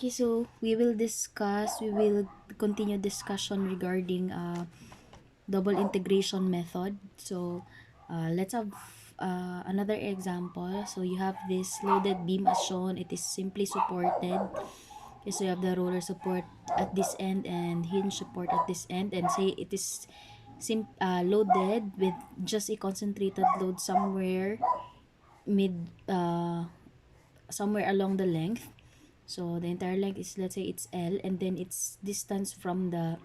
Okay, so we will continue discussion regarding double integration method. So let's have another example. So you have this loaded beam as shown. It is simply supported. Okay, so you have the roller support at this end and hinge support at this end, and say it is loaded with just a concentrated load mid somewhere along the length. So the entire length is, let's say it's L, and then its distance from the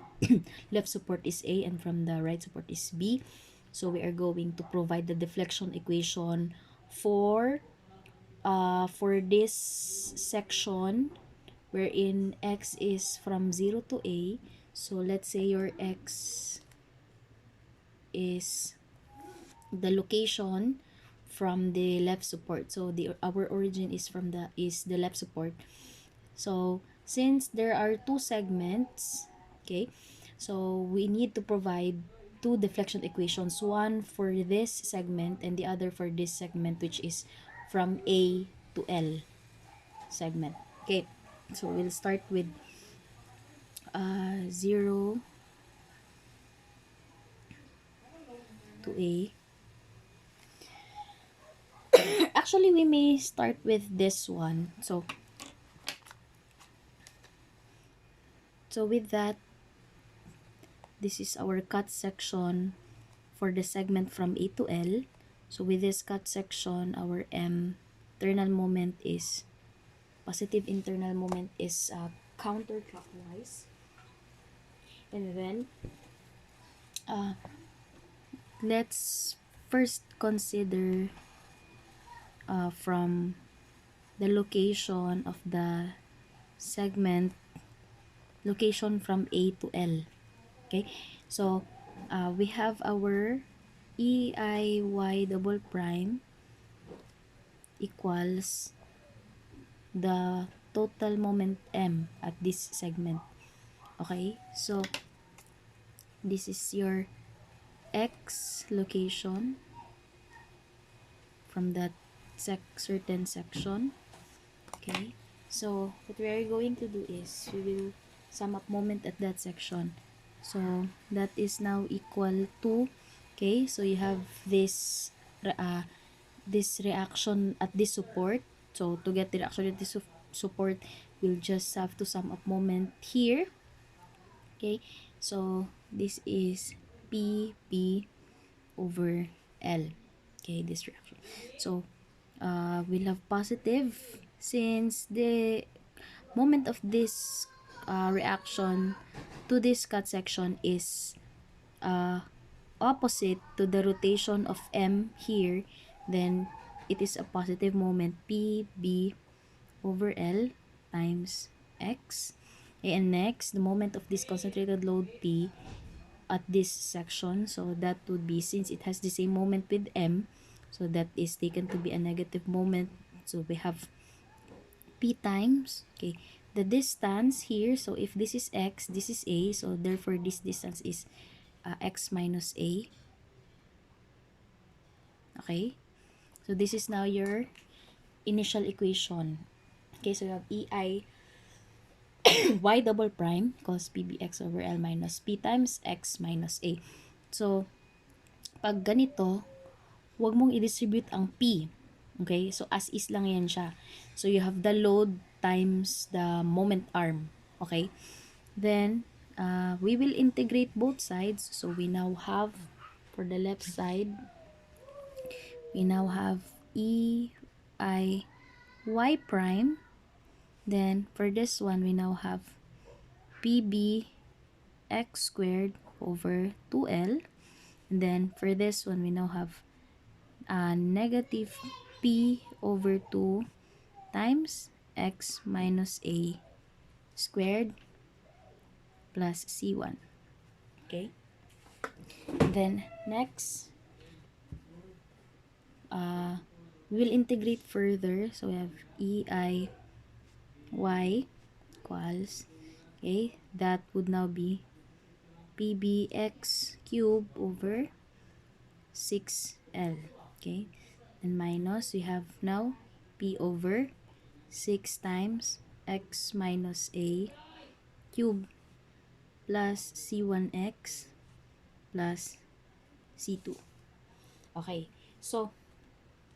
left support is A and from the right support is B. So we are going to provide the deflection equation for this section wherein x is from 0 to A. So let's say your x is the location from the left support. So our origin is the left support. So since there are two segments, okay, so we need to provide two deflection equations, one for this segment and the other for this segment, which is from A to L segment. Okay, so we'll start with 0 to A. Actually, we may start with this one. So with that, this is our cut section for the segment from A to L. So with this cut section, our internal moment is positive internal moment is counterclockwise. And then let's first consider from the location of the segment, location from A to L. Okay, so we have our EIY double prime equals the total moment M at this segment. Okay, so this is your X location from that certain section. Okay, so what we are going to do is we will sum up moment at that section. So that is now equal to, okay, so you have this reaction at this support. So to get the reaction at this support, we'll just have to sum up moment here. Okay, so this is PP over L. Okay, this reaction. So we'll have positive since the moment of this reaction to this cut section is opposite to the rotation of M here, then it is a positive moment PB over L times X. And next, the moment of this concentrated load P at this section, so that would be, since it has the same moment with M, so that is taken to be a negative moment. So we have P times, okay, the distance here. So if this is X, this is A, so therefore this distance is X minus A. Okay, so this is now your initial equation. Okay, so you have EI y double prime equals PBX over L minus P times X minus A. So pag ganito, huwag mong i-distribute ang P. Okay, so as is lang yan siya. So you have the load times the moment arm. Okay, then we will integrate both sides. So we now have, for the left side, we now have EI y prime. Then for this one, we now have PB x squared over 2L. And then for this one, we now have negative P over 2 times X minus A squared plus C1. Okay. Then next, we will integrate further. So we have EI y equals, okay, that would now be PBX cube over 6L. Okay, and minus, we have now P over 6 times x minus a cube plus c1x plus c2. Okay, so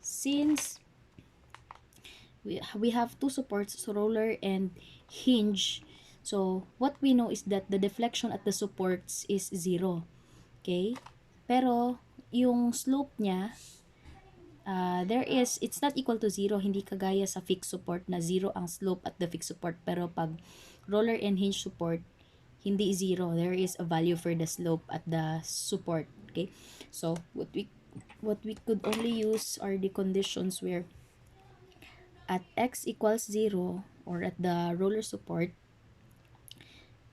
since we have two supports, so roller and hinge, so what we know is that the deflection at the supports is 0. Okay, pero yung slope niya, it's not equal to 0, hindi kagaya sa fixed support na 0 ang slope at the fixed support, pero pag roller and hinge support, hindi 0, there is a value for the slope at the support. Okay, so what we could only use are the conditions where at x equals 0 or at the roller support,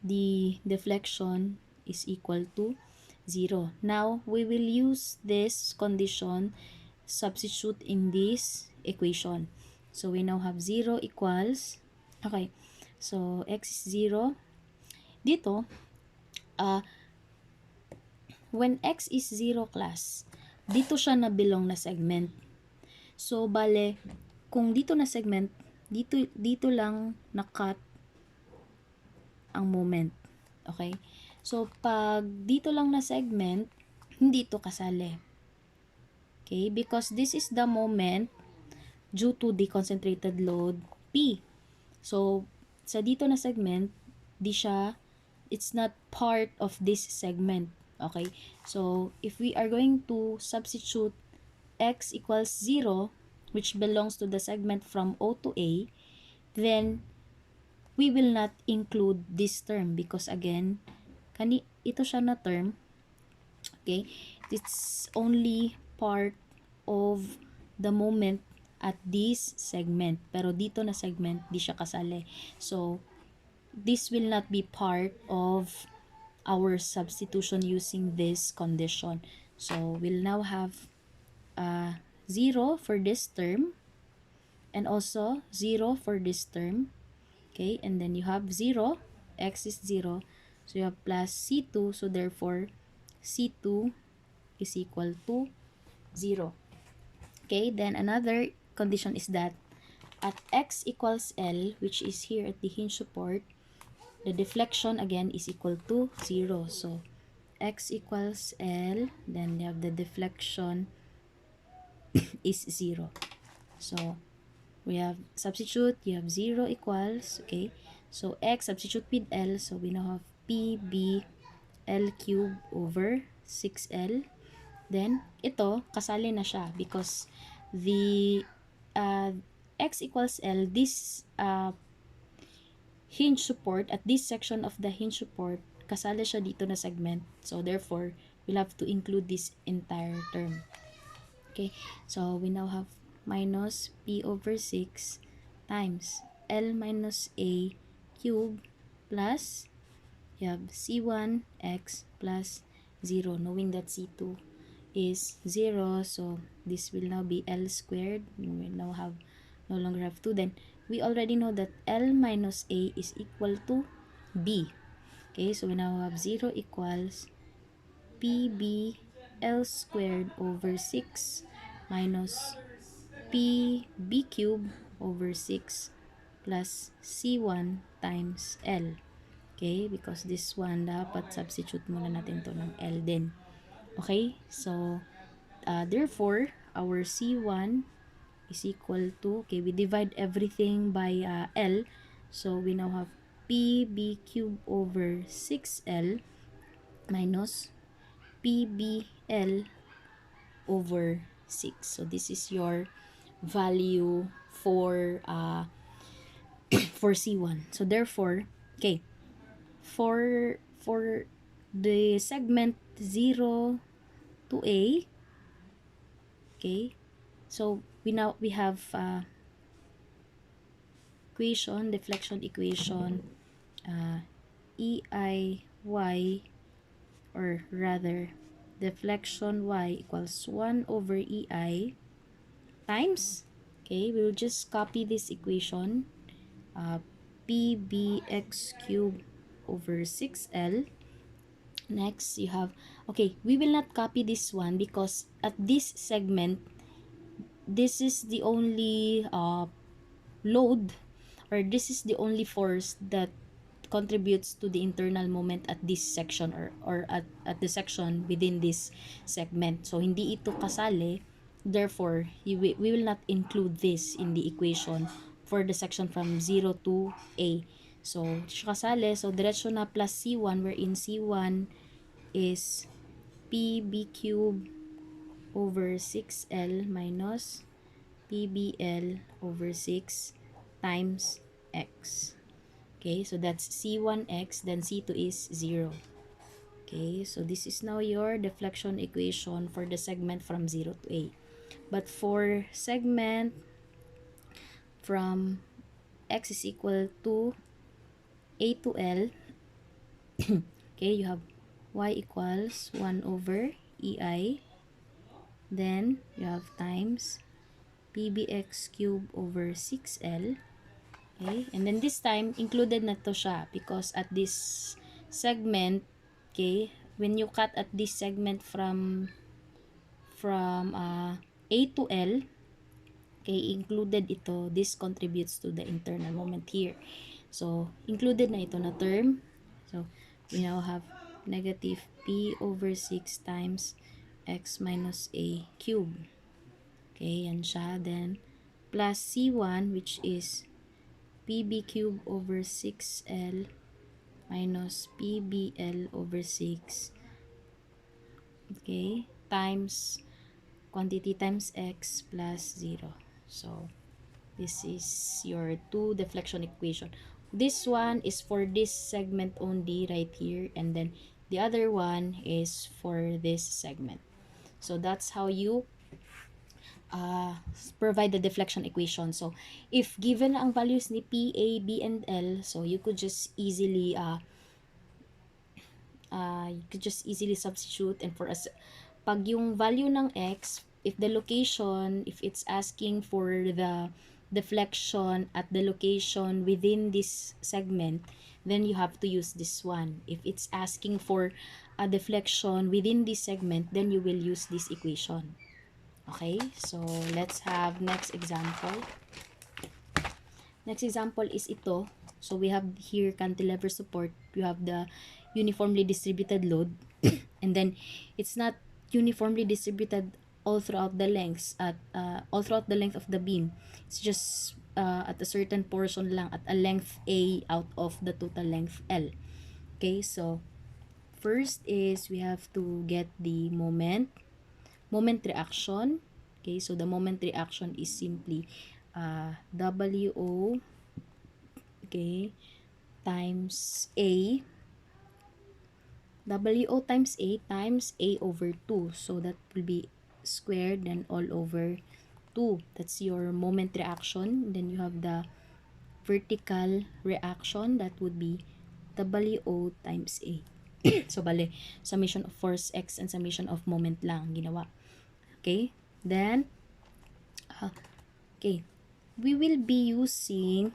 the deflection is equal to 0. Now, we will use this condition, substitute in this equation. So, we now have 0 equals, okay, so x is 0. Dito, when x is 0 class, dito siya na belong na segment. So, bale, kung dito na segment, dito lang na-cut ang moment. Okay? So, pag dito lang na segment, hindi ito kasali. Okay? Because this is the moment due to the concentrated load P. So, sa dito na segment, it's not part of this segment. Okay? So, if we are going to substitute x equals 0, which belongs to the segment from O to A, then we will not include this term because again, ito siya na term. Okay? It's only part of the moment at this segment. Pero dito na segment, di siya kasali. So, this will not be part of our substitution using this condition. So, we'll now have 0 for this term and also 0 for this term. Okay, and then you have 0, x is 0, so you have plus c2, so therefore c2 is equal to 0. Okay, then another condition is that at x equals L, which is here at the hinge support, the deflection again is equal to 0. So x equals L, then you have the deflection is 0. So we have substitute, you have 0 equals, okay, so x substitute with L, so we now have PB L cube over 6L. Then ito kasali na siya because the x equals L, this hinge support, at this section of the hinge support, kasali siya dito na segment, so therefore we'll have to include this entire term. Okay, so we now have minus P over 6 times L minus A cube plus, you have C1x plus 0, knowing that C2 is 0, so this will now be L squared. We will now no longer have 2. Then we already know that L minus A is equal to B. Okay, so we now have 0 equals PB L squared over 6 minus PB cube over 6 plus C1 times L. Okay, because this one, dapat substitute muna natin to ng L din. Okay, so therefore, our C1 is equal to, okay, we divide everything by L, so we now have PB cube over 6L minus PBL over 6. So this is your value for for C1. So therefore, okay, for the segment 0 to A, okay, so we have equation, deflection equation, EIY, or rather deflection y equals 1 over EI times, okay, we'll just copy this equation, PBX cube over 6L. Next, you have, okay, we will not copy this one because at this segment, this is the only load or this is the only force that contributes to the internal moment at this section, or at the section within this segment. So hindi ito kasali, therefore we will not include this in the equation for the section from 0 to A. So siya kasali, so diretso na plus C1, wherein C1 is PB cube over 6L minus PBL over 6 times X. Okay, so that's C1X, then C2 is 0. Okay, so this is now your deflection equation for the segment from 0 to A. But for segment from X is equal to A to L, okay, you have Y equals 1 over EI, then you have times PBX cube over 6L. Okay, and then this time included na to siya because at this segment, okay, when you cut at this segment from A to L, okay, included ito. This contributes to the internal moment here. So included na ito na term. So we now have negative P over 6 times X minus A cube. Okay, yan siya. Then plus C1, which is PB cube over 6L minus PBL over 6, okay, times quantity times X plus 0. So this is your 2 deflection equation. This one is for this segment only right here, and then the other one is for this segment. So that's how you provide the deflection equation. So if given ang values ni P, A, B, and L, so you could just easily substitute, and for us, pag yung value ng X, if the location, if it's asking for the deflection at the location within this segment, then you have to use this one. If it's asking for a deflection within this segment, then you will use this equation. Okay, so let's have next example. Next example is ito. So we have here cantilever support. You have the uniformly distributed load and then it's not uniformly distributed all throughout the length of the beam. It's just at a certain portion lang, at a length A out of the total length L. Okay, so first is we have to get the moment reaction. Okay, so the moment reaction is simply WO, okay, times A, WO times A over 2. So that will be squared then all over 2. That's your moment reaction. Then you have the vertical reaction, that would be WO times A. So bale, summation of force X and summation of moment lang ginawa. Okay, then okay, we will be using,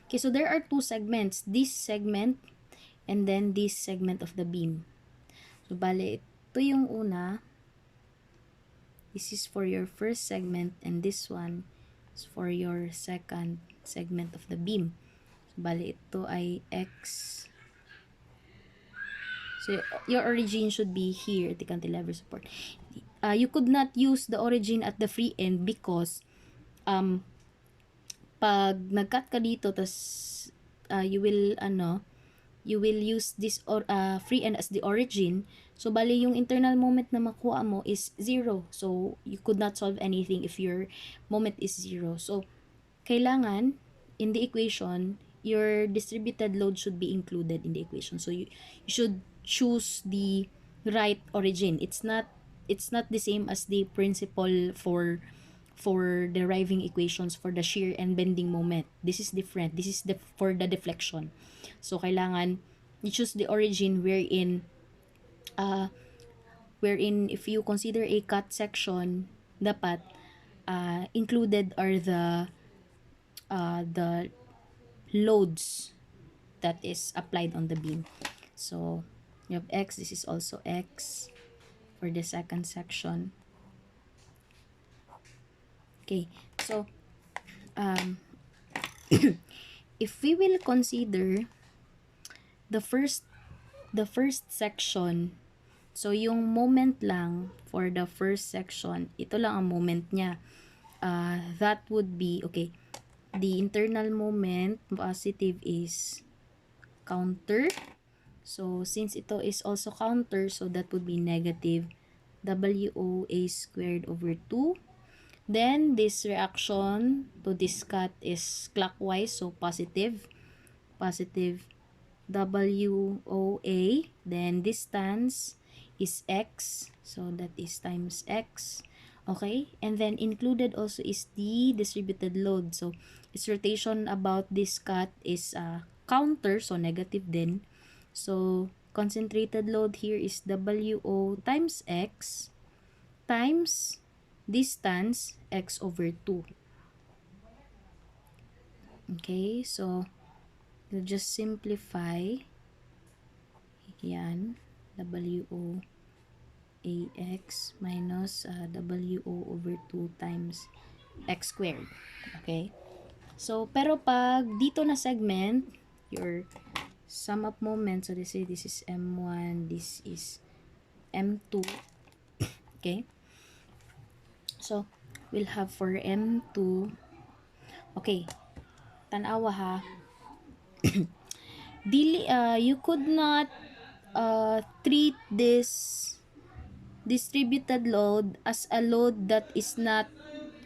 okay, so there are two segments, this segment and then this segment of the beam. So bale, ito yung una, this is for your first segment, and this one is for your second segment of the beam. So bale, ito ay X. So your origin should be here at the cantilever support. You could not use the origin at the free end because pag nag-cut ka dito, tas you will use this free end as the origin. So bali yung internal moment na makuha mo is 0. So you could not solve anything if your moment is 0. So kailangan in the equation, your distributed load should be included in the equation. So you should choose the right origin. It's not the same as the principle for deriving equations for the shear and bending moment. This is different. This is for the deflection. So kailangan you choose the origin wherein if you consider a cut section, dapat included are the loads that is applied on the beam. So you have X, this is also X for the second section. Okay, so if we will consider the first section, so yung moment lang for the first section, ito lang ang moment niya. That would be, okay, the internal moment positive is counter. So since ito is also counter, so that would be negative WOA squared over 2. Then this reaction to this cut is clockwise, so positive WOA. Then distance is x, so that is times x. Okay, and then included also is the distributed load. So its rotation about this cut is counter, so negative din. So concentrated load here is WO times x times distance x over 2. Okay, so we'll just simplify. Yan, WO AX minus WO over 2 times x squared. Okay? So, pero pag dito na segment, your sum up moment, so this is M1, this is M2. Okay? So, we'll have for M2, okay, tanawa ha, you could not treat this distributed load as a load that is not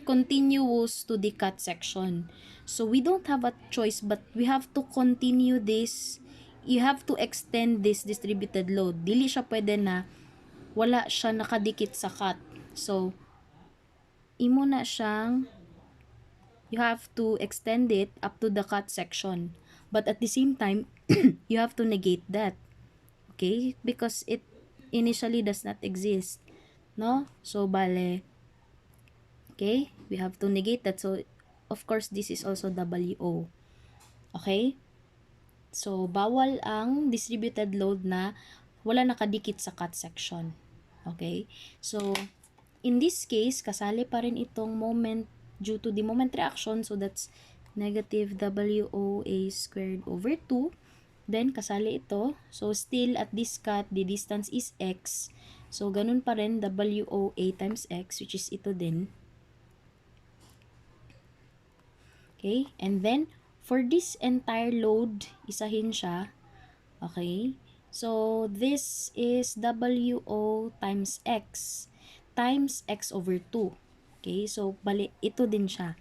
continuous to the cut section. So we don't have a choice but we have to continue this. You have to extend this distributed load. Dili siya pwede na wala siya nakadikit sa cut. So imo na siyang, you have to extend it up to the cut section. But at the same time, you have to negate that. Okay? Because it initially does not exist. No? So, bale, okay? We have to negate that. So, of course, this is also WO. Okay? So, bawal ang distributed load na wala nakadikit sa cut section. Okay? So, in this case, kasali pa rin itong moment due to the moment reaction. So, that's negative WOA squared over 2. Then, kasali ito. So, still at this cut, the distance is x. So, ganun pa rin WOA times x, which is ito din. Okay? And then, for this entire load, isahin siya. Okay? So, this is WO times x over 2. Okay? So, bali, ito din siya.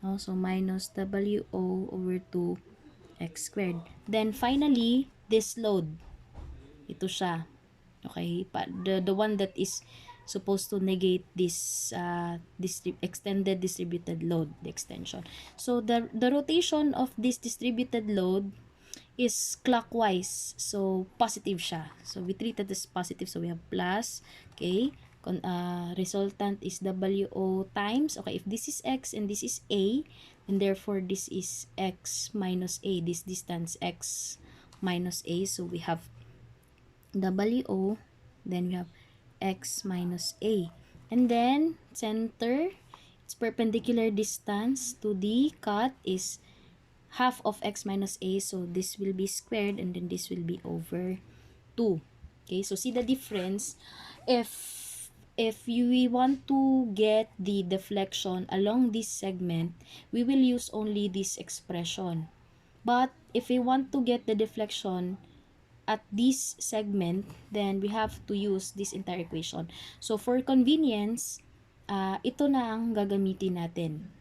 No? So, minus WO over 2 x squared. Then, finally, this load. Ito siya. Okay? The one that is supposed to negate this extended distributed load, the extension. So, the rotation of this distributed load is clockwise. So, positive siya. So, we treat it as positive. So, we have plus. Okay? Resultant is WO times. Okay, if this is x and this is a, and therefore this is x minus a, this distance x minus a. So we have WO, then we have x minus a, and then center, its perpendicular distance to the cut is half of x minus a, so this will be squared and then this will be over 2. Okay, so see the difference. If we want to get the deflection along this segment, we will use only this expression. But if we want to get the deflection at this segment, then we have to use this entire equation. So for convenience, ito na ang gagamitin natin.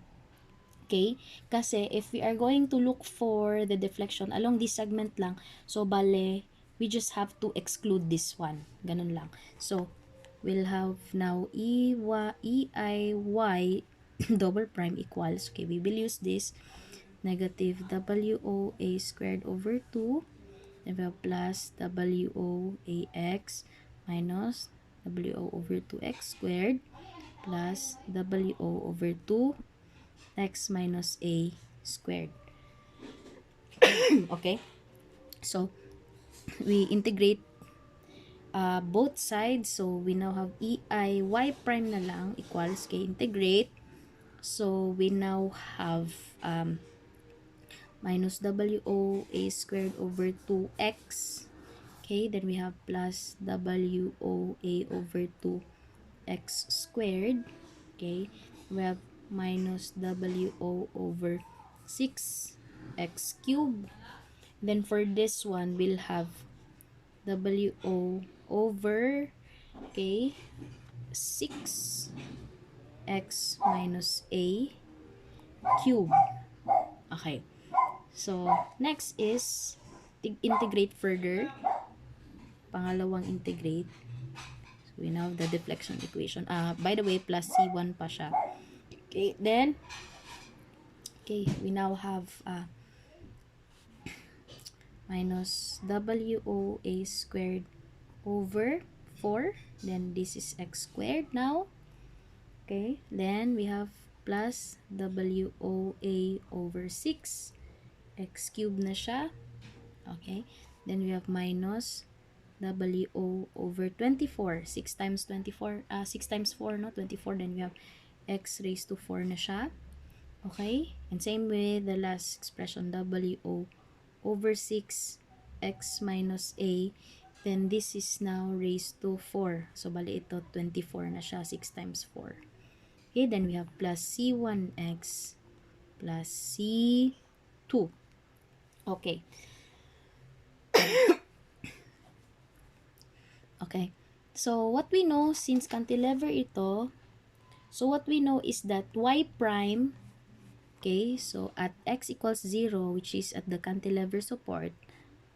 Okay? Kasi if we are going to look for the deflection along this segment lang, so bale, we just have to exclude this one. Ganun lang. So, we'll have now EIY double prime equals, okay, we will use this negative WOA squared over 2, then we have plus WOAX minus WO over 2x squared plus WO over 2x minus a squared. Okay, so we integrate both sides. So we now have EI y prime na lang equals k integrate. So we now have minus WOA squared over 2x. Okay, then we have plus WOA over 2x squared. Okay, we have minus WO over 6x cubed. Then for this one, we'll have WO over, okay, 6x minus a cube. Okay. So, next is integrate further. Pangalawang integrate. So, we now have the deflection equation. By the way, plus C1 pa siya. Okay, then, okay, we now have minus WOA squared over 4. Then, this is x squared now. Okay, then we have plus WOA over 6. X cubed na siya. Okay, then we have minus WO over 24. 6 times 24, 6 times 4, no? 24. Then we have x raised to 4 na siya. Okay, and same with the last expression, WO over 6 x minus a. Then this is now raised to 4. So, bali ito, 24 na siya. 6 times 4. Okay, then we have plus C1x plus C2. Okay. Okay. So, what we know, since cantilever ito, so what we know is that y prime, okay, so at x equals 0, which is at the cantilever support,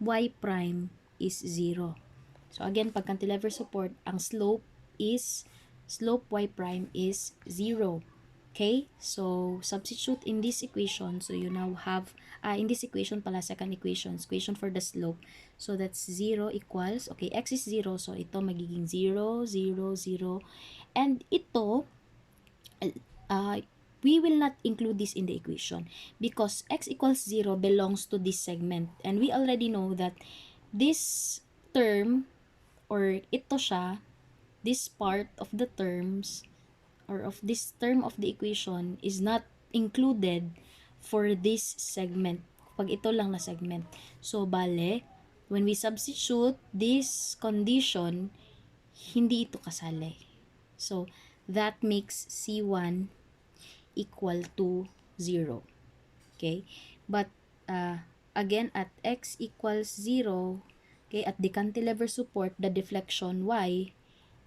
y prime is 0. So, again, pag cantilever support, ang slope y prime is 0. Okay, so substitute in this equation. So you now have, in this equation pala, second equation for the slope. So that's 0 equals, okay, x is 0. So ito magiging 0, 0, 0. And ito, we will not include this in the equation because x equals 0 belongs to this segment. And we already know that this term, or ito siya, this part of the terms, or of this term of the equation is not included for this segment. Pag ito lang na segment. So, bale, when we substitute this condition, hindi ito kasali. So, that makes C1 equal to 0. Okay? But, again, at x equals 0, okay, at the cantilever support, the deflection y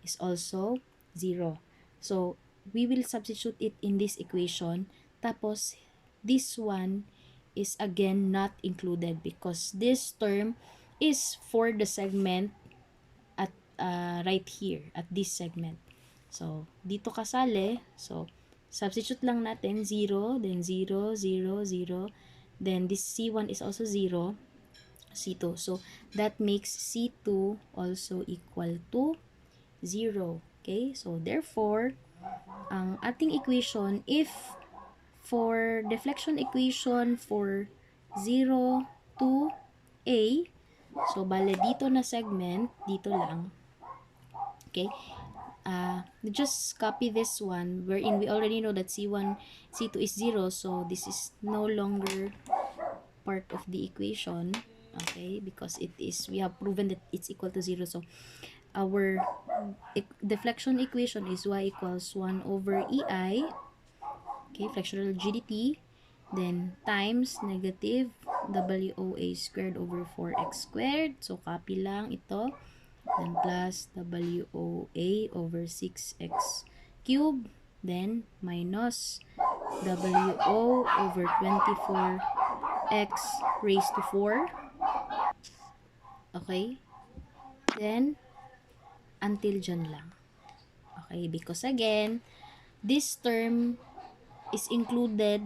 is also 0. So, we will substitute it in this equation. Tapos, this one is again not included because this term is for the segment at right here, at this segment. So, dito kasali. So, substitute lang natin 0, then 0, 0, 0. Then, this C1 is also 0. C2. So, that makes C2 also equal to 0. Okay? So, therefore, ang ating equation, if for deflection equation for 0 to A, so, bale, dito na segment, dito lang. Okay? Just copy this one, wherein we already know that C1, C2 is 0, so this is no longer part of the equation. Okay? Because it is, we have proven that it's equal to 0. So, our deflection equation is y equals 1 over EI, okay, fractional rigidity, then times negative WOA squared over 4x squared. So, copy lang ito. Then, plus WOA over 6x cubed. Then, minus WO over 24x raised to 4. Okay? Then, until dyan lang. Okay? Because again, this term is included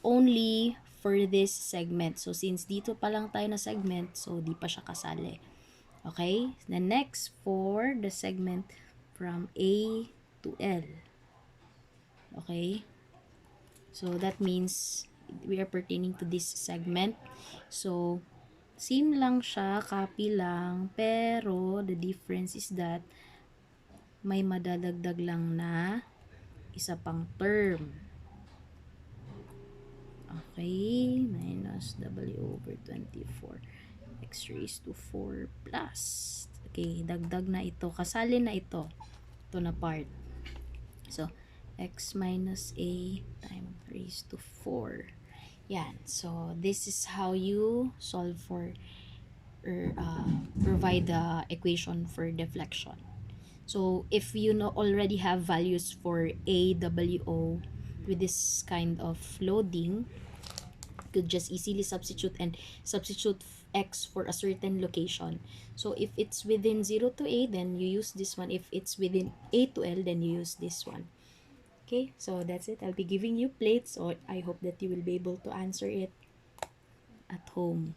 only for this segment. So, since dito pa lang tayo na segment, so di pa siya kasali. Okay? The next, for the segment from A to L. Okay? So, that means we are pertaining to this segment. So, same lang siya, copy lang, pero the difference is that may madadagdag lang na isa pang term. Okay, minus W over 24. X raised to 4 plus. Okay, dagdag na ito. Kasalin na ito. Ito na part. So, x minus a times raised to 4. Yan. So, this is how you solve for or provide the equation for deflection. So, if you know already have values for A, W, O with this kind of loading, you could just easily substitute and substitute x for a certain location. So, if it's within 0 to A, then you use this one. If it's within A to L, then you use this one. Okay, so that's it. I'll be giving you plates, so I hope that you will be able to answer it at home.